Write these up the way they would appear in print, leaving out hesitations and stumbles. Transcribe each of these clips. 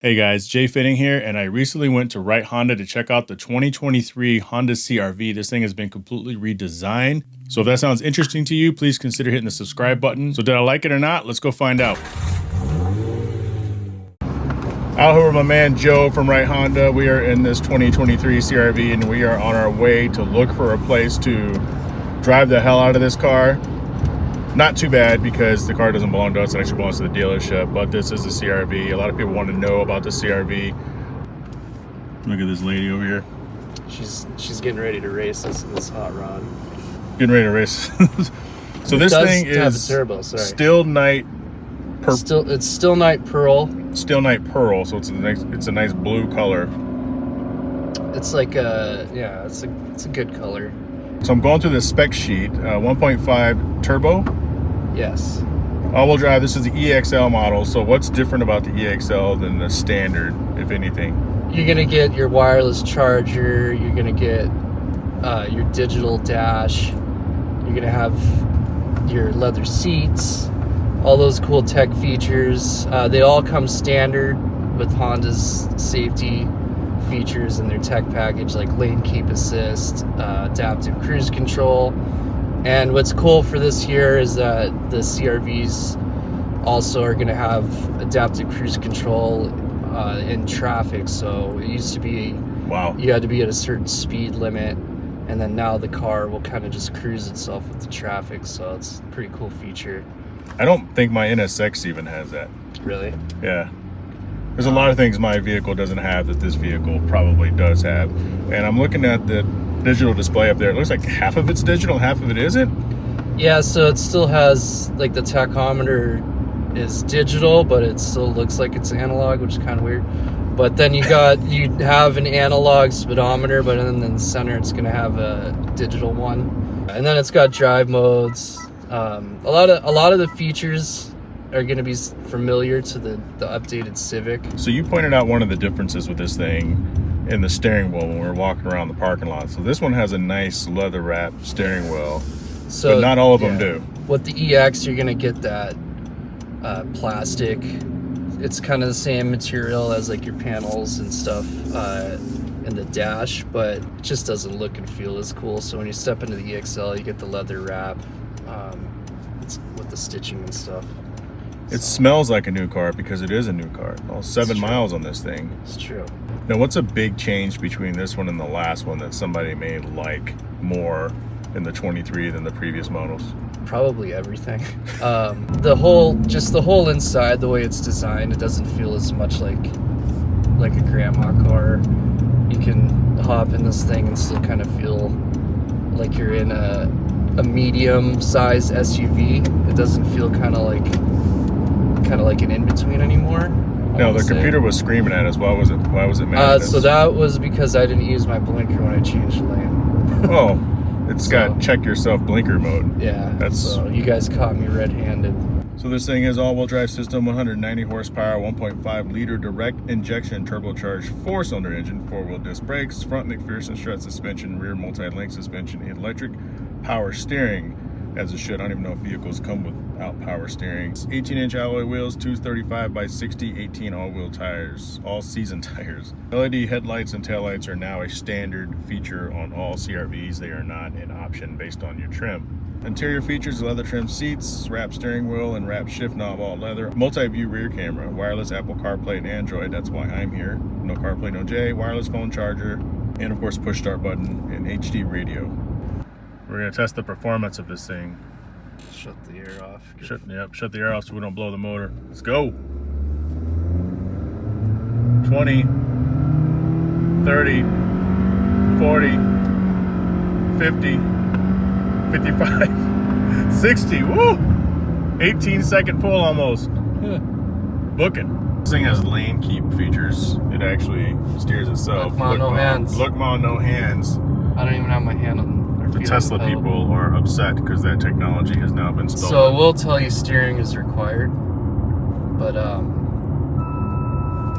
Hey guys, Jay Fitting here, and I recently went to RightHonda to check out the 2023 Honda CR-V. This thing has been completely redesigned. So if that sounds interesting to you, please consider hitting the subscribe button. So did I like it or not? Let's go find out. Out here with my man Joe from RightHonda. We are in this 2023 CR-V and we are on our way to look for a place to drive the hell out of this car. Not too bad because the car doesn't belong to us, it actually belongs to the dealership, but this is the CR-V. A lot of people want to know about the CR-V. Look at this lady over here. She's getting ready to race us in this hot rod. Getting ready to race. So this thing is turbo, Still Night It's Still Night Pearl. Still Night Pearl, so it's a nice blue color. It's like it's a good color. So I'm going through the spec sheet. 1.5 turbo. Yes. All-wheel drive. This is the EXL model. So what's different about the EXL than the standard, if anything? You're gonna get your wireless charger. You're gonna get your digital dash. You're gonna have your leather seats. All those cool tech features. They all come standard with Honda's safety features in their tech package, like lane keep assist, adaptive cruise control. And what's cool for this year is that the CR-Vs also are going to have adaptive cruise control in traffic. So it used to be you had to be at a certain speed limit, and then now the car will kind of just cruise itself with the traffic. So it's a pretty cool feature. I don't think my NSX even has that. Really? Yeah. There's a lot of things my vehicle doesn't have that this vehicle probably does have. And I'm looking at the digital display up there. It looks like half of it's digital, half of it isn't. Yeah, so it still has, like, the tachometer is digital, but it still looks like it's analog, which is kind of weird. But then you have an analog speedometer, but then in the center it's going to have a digital one. And then it's got drive modes. A lot of the features are going to be familiar to the updated Civic. So you pointed out one of the differences with this thing in the steering wheel when we were walking around the parking lot. So this one has a nice leather wrap steering wheel, but not all of them do. With the EX, you're going to get that plastic. It's kind of the same material as like your panels and stuff in the dash, but it just doesn't look and feel as cool. So when you step into the EXL, you get the leather wrap with the stitching and stuff. It smells like a new car because it is a new car. All 7 miles on this thing. It's true. Now, what's a big change between this one and the last one that somebody may like more in the 23 than the previous models? Probably everything. The whole inside, the way it's designed, it doesn't feel as much like a grandma car. You can hop in this thing and still kind of feel like you're in a medium-sized SUV. It doesn't feel kind of like an in-between anymore. No, the computer was screaming at us. Why was it mad? So that was because I didn't use my blinker when I changed lane. Oh, it's got check yourself blinker mode. Yeah, so you guys caught me red-handed. So this thing is all-wheel drive system, 190 horsepower, 1.5 liter direct injection turbocharged 4-cylinder engine, 4-wheel disc brakes, front McPherson strut suspension, rear multi-link suspension, electric power steering, as it should. I don't even know if vehicles come without power steering. 18-inch alloy wheels, 235 by 60, 18 all-wheel tires, all-season tires. LED headlights and taillights are now a standard feature on all CR-Vs. They are not an option based on your trim. Interior features: leather trim seats, wrap steering wheel, and wrap shift knob, all leather. Multi-view rear camera, wireless Apple CarPlay and Android. That's why I'm here. No CarPlay, no J. Wireless phone charger, and of course push start button and HD radio. We're gonna test the performance of this thing. Shut the air off. Shut the air off so we don't blow the motor. Let's go. 20, 30, 40, 50, 55, 60. Woo! 18-second pull almost. Booking. This thing has lane keep features. It actually steers itself. Look, ma, no hands. Look, ma, no hands. I don't even have my hand on. The Tesla people are upset because that technology has now been stolen. So we'll tell you steering is required, but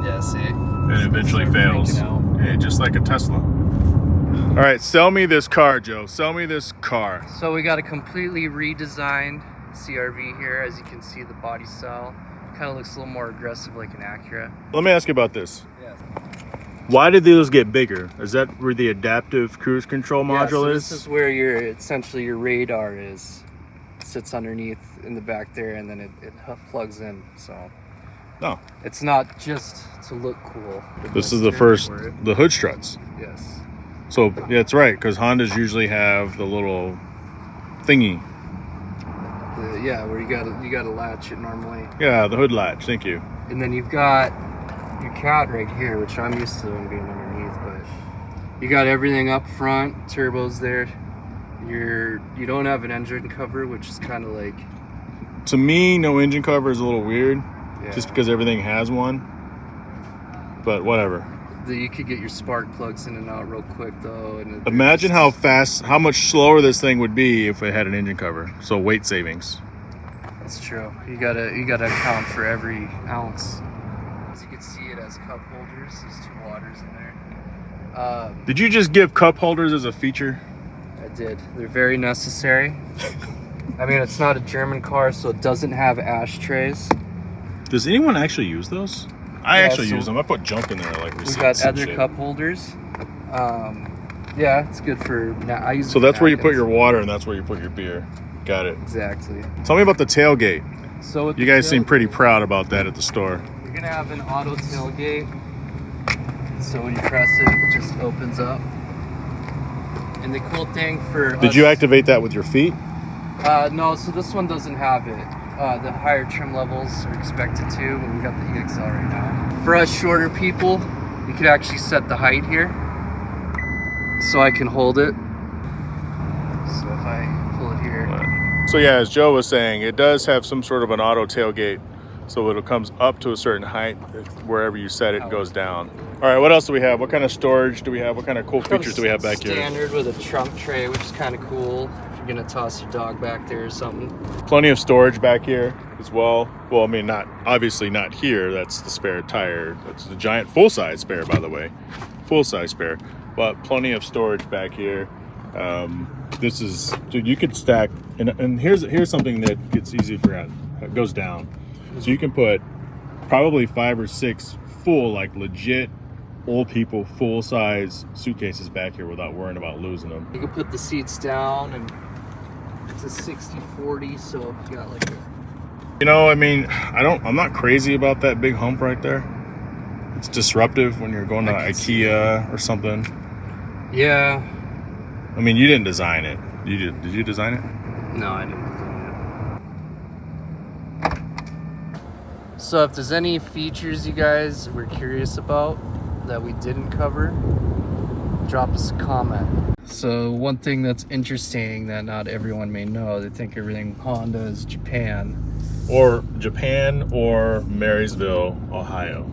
yeah, see, it eventually fails. Yeah, just like a Tesla. All right, sell me this car, Joe. Sell me this car. So we got a completely redesigned CR-V here. As you can see, the body style Kind of looks a little more aggressive like an Acura. Let me ask you about this. Yeah. Why did these get bigger? Is that where the adaptive cruise control module so is? This is where essentially your radar is. It sits underneath in the back there, and then it plugs in. So No. it's not just to look cool. This is the hood struts. Yes. So yeah, that's right, because Hondas usually have the little thingy. Where you gotta latch it normally. Yeah, the hood latch. Thank you. And then you've got your cat right here, which I'm used to them being underneath, but you got everything up front, turbos there. You don't have an engine cover, which is kind of like, To me, no engine cover is a little weird, yeah. just because everything has one. But whatever. You could get your spark plugs in and out real quick though. And Imagine how much slower this thing would be if it had an engine cover. So weight savings. That's true. You gotta account for every ounce. As you can see, it has cup holders. There's 2 waters in there. Did you just give cup holders as a feature? I did. They're very necessary. I mean, it's not a German car, so it doesn't have ashtrays. Does anyone actually use those? I actually so use them. I put junk in there, like we've got receipts and other shit. cup holders. Yeah, it's good for. I use. So it for that's where you put napkins. your water, and that's where you put your beer. Got it. Exactly. Tell me about the tailgate. So with You the guys seem tailgate, pretty proud about that at the store. You're gonna have an auto tailgate. So when you press it, it just opens up. And the cool thing for Did you activate that with your feet? No, so this one doesn't have it. The higher trim levels are expected to, but we got the EXL right now. For us shorter people, you could actually set the height here, so I can hold it. So if I pull it here, So yeah, as Joe was saying, it does have some sort of an auto tailgate, so it comes up to a certain height. Wherever you set it, it goes down. All right, what else do we have? What kind of storage do we have? What kind of cool features do we have back here? Standard with a trunk tray, which is kind of cool. If you're gonna toss your dog back there or something. Plenty of storage back here as well. Well, I mean, obviously not here. That's the spare tire. That's the giant full-size spare, by the way. Full-size spare. But plenty of storage back here. This is, dude, you could stack, and here's something that gets easy forgotten. It goes down. So you can put probably 5 or 6 full, like legit old people full-size suitcases back here without worrying about losing them. You can put the seats down, and it's a 60/40, so if you got like a... You know, I mean, I'm not crazy about that big hump right there. It's disruptive when you're going to IKEA or something. Yeah. I mean, you didn't design it. Did you design it? No, I didn't design it. So if there's any features you guys were curious about that we didn't cover, drop us a comment. So one thing that's interesting that not everyone may know, they think everything Honda is Japan. Or Japan or Marysville, Ohio.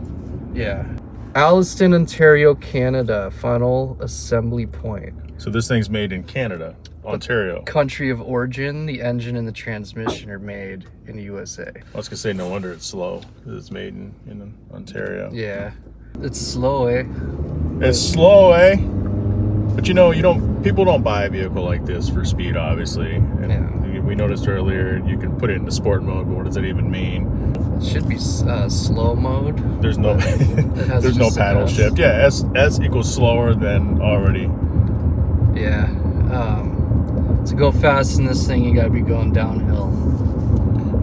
Yeah. Alliston, Ontario, Canada, final assembly point. So this thing's made in Canada, Ontario. Country of origin, the engine and the transmission are made in the USA. I was gonna say no wonder it's slow, because it's made in Ontario. Yeah. It's slow, eh? It's slow, eh? But you know, people don't buy a vehicle like this for speed, obviously. And Yeah. we noticed earlier, you can put it into sport mode, but what does that even mean? It should be slow mode. There's no has there's no just an paddle S. shift. Yeah, S equals slower than already. Yeah. To go fast in this thing, you gotta be going downhill.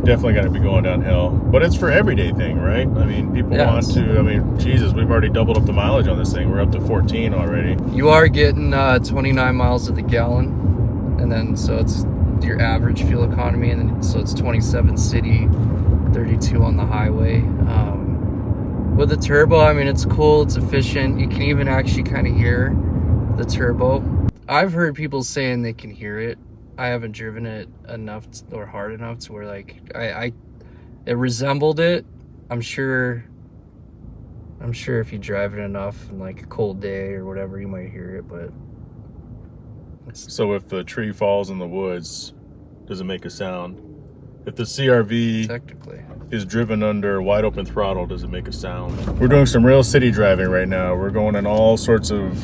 Definitely got to be going downhill, but it's for everyday thing, right? I mean, people want to. I mean, Jesus, we've already doubled up the mileage on this thing. We're up to 14 already. You are getting 29 miles to the gallon, and then so it's your average fuel economy, and then so it's 27 city, 32 on the highway. With the turbo, I mean, it's cool, it's efficient. You can even actually kind of hear the turbo. I've heard people saying they can hear it. I haven't driven it enough or hard enough to where like it resembled it. I'm sure if you drive it enough in like a cold day or whatever, you might hear it, but So if the tree falls in the woods, does it make a sound? If the CR-V technically is driven under wide open throttle, does it make a sound? We're doing some real city driving right now. We're going in all sorts of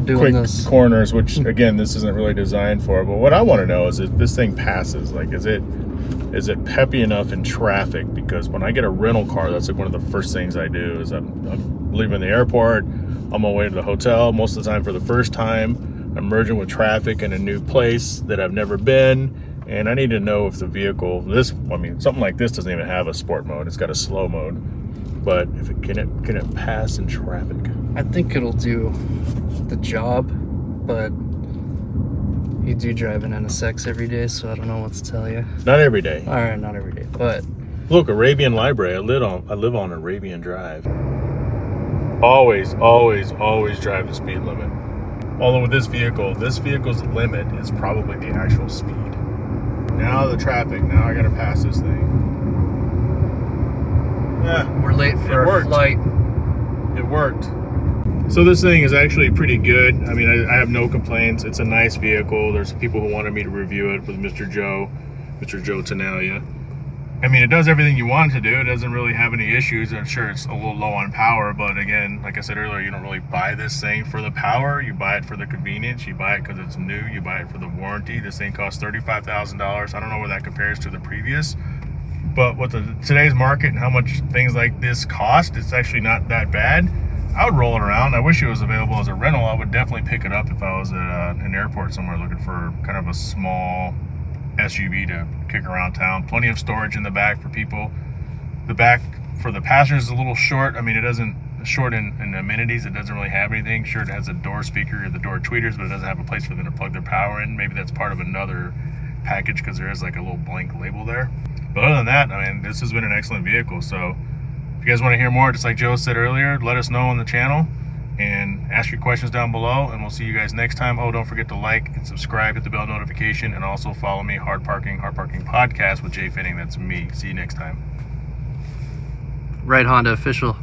quick corners, which again, this isn't really designed for. But what I want to know is if this thing passes, like, is it is it peppy enough in traffic? Because when I get a rental car, that's like one of the first things I do is I'm leaving the airport, I'm on my way to the hotel, most of the time for the first time, I'm merging with traffic in a new place that I've never been, and I need to know if the vehicle, something like this doesn't even have a sport mode, it's got a slow mode, but if it can it pass in traffic? I think it'll do the job, but you do drive an NSX every day, so I don't know what to tell you. Not every day. All right, not every day, but look, Arabian Library. I live on Arabian Drive. Always drive the speed limit. Although with this vehicle's limit is probably the actual speed. Now the traffic. Now I gotta pass this thing. Yeah, we're late for our flight. It worked. So this thing is actually pretty good. I mean, I have no complaints. It's a nice vehicle. There's people who wanted me to review it with Mr. Joe Tenaglia. I mean, it does everything you want it to do. It doesn't really have any issues. I'm sure it's a little low on power, but again, like I said earlier, you don't really buy this thing for the power. You buy it for the convenience. You buy it because it's new. You buy it for the warranty. This thing costs $35,000. I don't know where that compares to the previous, but with today's market and how much things like this cost, it's actually not that bad. I would roll it around. I wish it was available as a rental. I would definitely pick it up if I was at an airport somewhere looking for kind of a small SUV to kick around town. Plenty of storage in the back for people. The back for the passengers is a little short. I mean, it doesn't short in amenities. It doesn't really have anything. Sure, it has a door speaker or the door tweeters, but it doesn't have a place for them to plug their power in. Maybe that's part of another package because there is like a little blank label there. But other than that, I mean, this has been an excellent vehicle. So if you guys want to hear more, just like Joe said earlier, let us know on the channel and ask your questions down below, and we'll see you guys next time. Oh, don't forget to like and subscribe, hit the bell notification, and also follow me, Hard Parking Podcast with Jay Fitting. That's me. See you next time. RightHonda official.